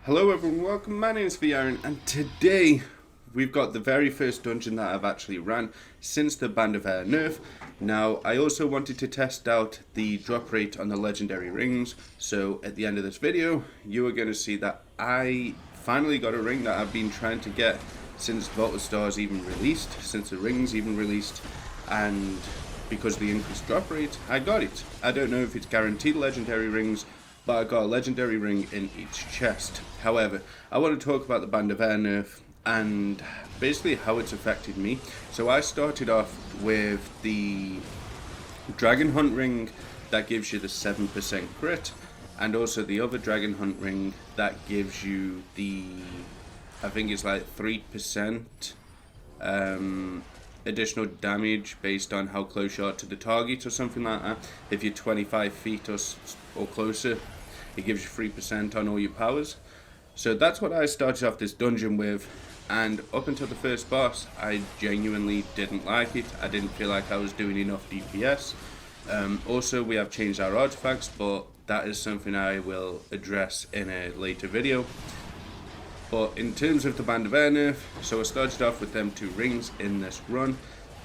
Hello everyone, welcome, my name is vAaron and today we've got the very first dungeon that I've actually ran since the Band of Air nerf. Now I also wanted to test out the drop rate on the legendary rings, so at the end of this video you are going to see that I finally got a ring that I've been trying to get since Vault of Stars even released, since the rings even released, and because of the increased drop rate I got it. I don't know if it's guaranteed legendary rings, but I got a legendary ring in each chest. However, I want to talk about the Band of Air nerf and basically how it's affected me. So I started off with the Dragon Hunt ring that gives you the 7% crit, and also the other Dragon Hunt ring that gives you the, I think it's like 3% additional damage based on how close you are to the target or something like that. If you're 25 feet or closer, it gives you 3% on all your powers. So that's what I started off this dungeon with, and up until the first boss I genuinely didn't like it. I didn't feel like I was doing enough DPS. Also we have changed our artifacts, but that is something I will address in a later video. But in terms of the Band of Air nerf, so I started off with them two rings in this run,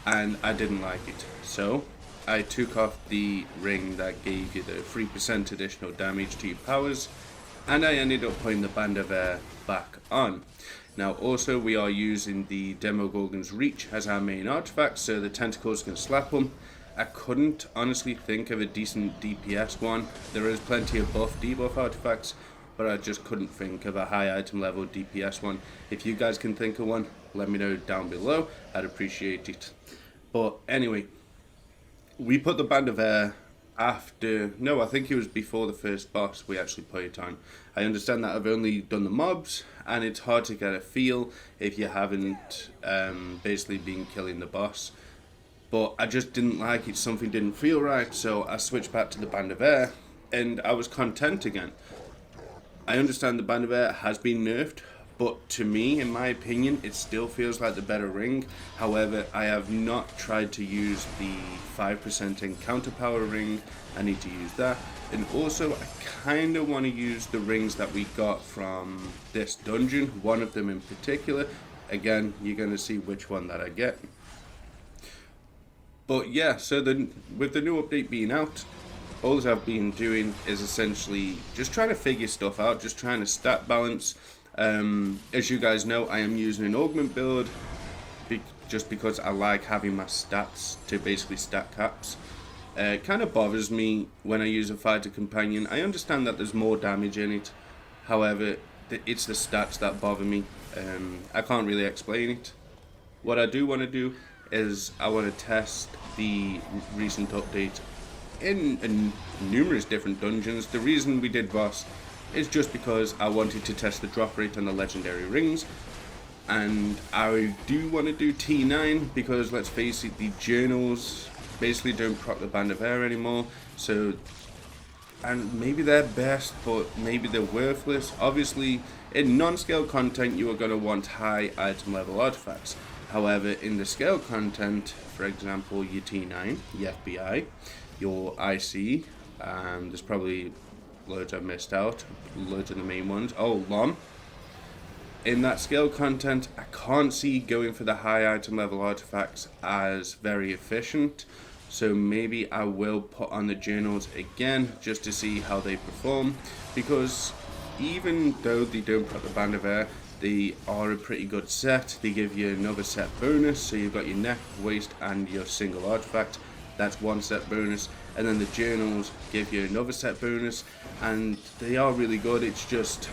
and I didn't like it. So I took off the ring that gave you the 3% additional damage to your powers, and I ended up putting the Band of Air back on. Now also we are using the Demogorgon's Reach as our main artifact, so the tentacles can slap them. I couldn't honestly think of a decent DPS one. There is plenty of buff debuff artifacts, but I just couldn't think of a high item level DPS one. If you guys can think of one, let me know down below. I'd appreciate it. But anyway, we put the Band of Air after, no, I think it was before the first boss we actually put it on. I understand that I've only done the mobs, and it's hard to get a feel if you haven't basically been killing the boss. But I just didn't like it, something didn't feel right, so I switched back to the Band of Air, and I was content again. I understand the Band of Air has been nerfed, but to me, in my opinion, it still feels like the better ring. However, I have not tried to use the 5% encounter power ring. I need to use that. And also, I kind of want to use the rings that we got from this dungeon, one of them in particular. Again, you're going to see which one that I get. But yeah, so with the new update being out, all I've been doing is essentially just trying to figure stuff out, just trying to stat balance. As you guys know, I am using an augment build just because I like having my stats to basically stack caps. It kind of bothers me when I use a fighter companion. I understand that there's more damage in it, however, it's the stats that bother me. I can't really explain it. What I do want to do is I want to test the recent update in numerous different dungeons. The reason we did boss is just because I wanted to test the drop rate on the legendary rings, and I do want to do T9 because, let's face it, the journals basically don't proc the Band of Air anymore. So, and maybe they're best, but maybe they're worthless. Obviously in non-scale content you are going to want high item level artifacts. However, in the scale content, for example, your T9, your FBI, your IC, there's probably loads I've missed out, loads of the main ones. Oh, LOM. In that scale content, I can't see going for the high item level artifacts as very efficient, so maybe I will put on the journals again just to see how they perform, because even though they don't put the Band of Air, they are a pretty good set. They give you another set bonus, so you've got your neck, waist and your single artifact. That's one set bonus, and then the journals give you another set bonus, and they are really good. It's just,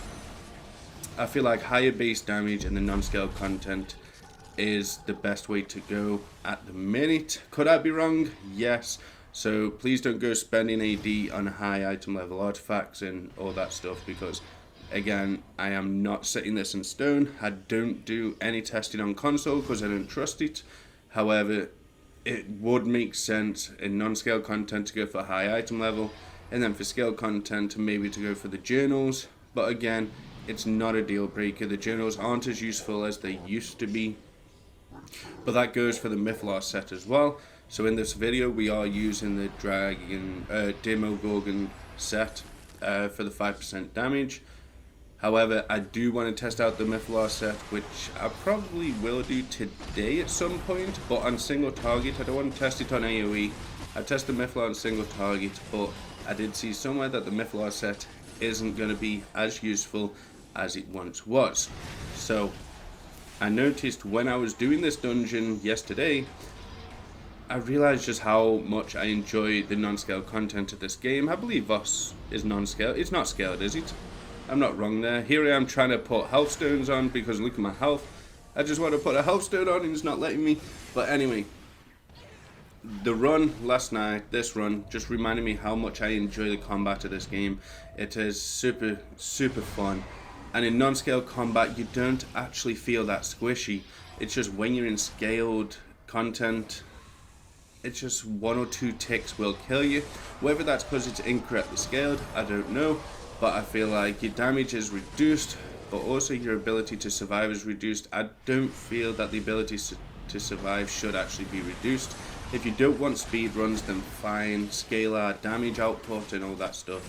I feel like higher base damage in the non-scale content is the best way to go at the minute. Could I be wrong? Yes. So please don't go spending AD on high item level artifacts and all that stuff, because again, I am not setting this in stone. I don't do any testing on console because I don't trust it. However, it would make sense in non-scale content to go for high item level, and then for scale content maybe to go for the journals. But again, it's not a deal breaker. The journals aren't as useful as they used to be, but that goes for the Mythlar set as well. So in this video we are using the Demogorgon set for the 5% damage. However, I do want to test out the Mythalar set, which I probably will do today at some point, but on single target. I don't want to test it on AoE. I test the Mythalar on single target, but I did see somewhere that the Mythalar set isn't going to be as useful as it once was. So I noticed when I was doing this dungeon yesterday, I realized just how much I enjoy the non-scale content of this game. I believe Voss is non-scale. It's not scaled, is it? I'm not wrong there. Here I am trying to put health stones on because look at my health. I just want to put a health stone on and it's not letting me. But anyway, the run last night, this run, just reminded me how much I enjoy the combat of this game. It is super, super fun. And in non-scale combat, you don't actually feel that squishy. It's just when you're in scaled content, it's just one or two ticks will kill you. Whether that's because it's incorrectly scaled, I don't know. But I feel like your damage is reduced, but also your ability to survive is reduced. I don't feel that the ability to survive should actually be reduced. If you don't want speed runs, then fine, scalar, damage output and all that stuff.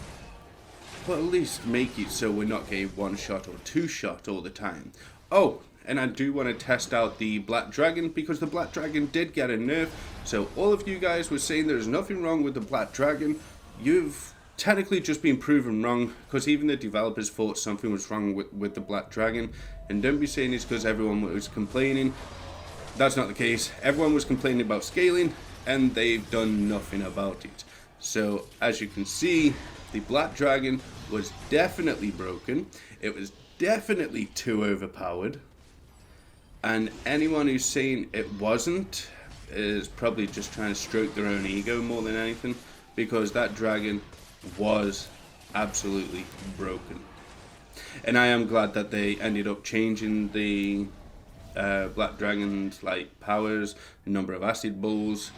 But at least make it so we're not getting one shot or two shot all the time. Oh, and I do want to test out the Black Dragon, because the Black Dragon did get a nerf. So all of you guys were saying there's nothing wrong with the Black Dragon. You've technically just been proven wrong, because even the developers thought something was wrong with the Black Dragon. And don't be saying it's because everyone was complaining. That's not the case. Everyone was complaining about scaling, and they've done nothing about it. So as you can see, the Black Dragon was definitely broken. It was definitely too overpowered. And anyone who's saying it wasn't is probably just trying to stroke their own ego more than anything, because that dragon was absolutely broken. And I am glad that they ended up changing the Black Dragon's like powers, the number of acid balls,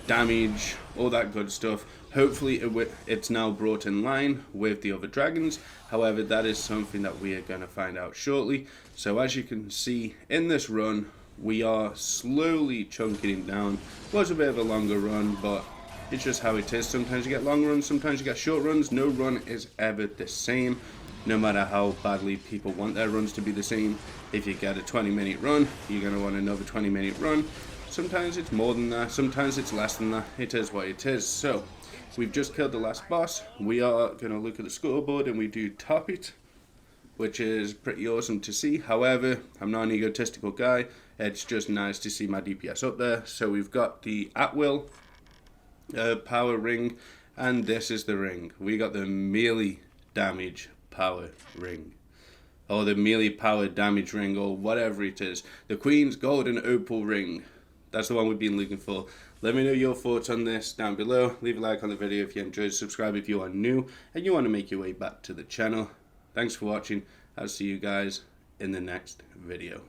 damage, all that good stuff. Hopefully it's now brought in line with the other dragons. However, that is something that we are going to find out shortly. So as you can see in this run, we are slowly chunking him down. Was a bit of a longer run, but it's just how it is. Sometimes you get long runs, sometimes you get short runs. No run is ever the same, no matter how badly people want their runs to be the same. If you get a 20-minute run, you're going to want another 20-minute run. Sometimes it's more than that, sometimes it's less than that. It is what it is. So we've just killed the last boss. We are going to look at the scoreboard and we do top it, which is pretty awesome to see. However, I'm not an egotistical guy. It's just nice to see my DPS up there. So we've got the at-will power ring, and this is the ring. We got the melee damage power ring, or the melee power damage ring, or whatever it is. The Queen's Golden Opal ring. That's the one we've been looking for. Let me know your thoughts on this down below. Leave a like on the video if you enjoyed. Subscribe if you are new and you want to make your way back to the channel. Thanks for watching. I'll see you guys in the next video.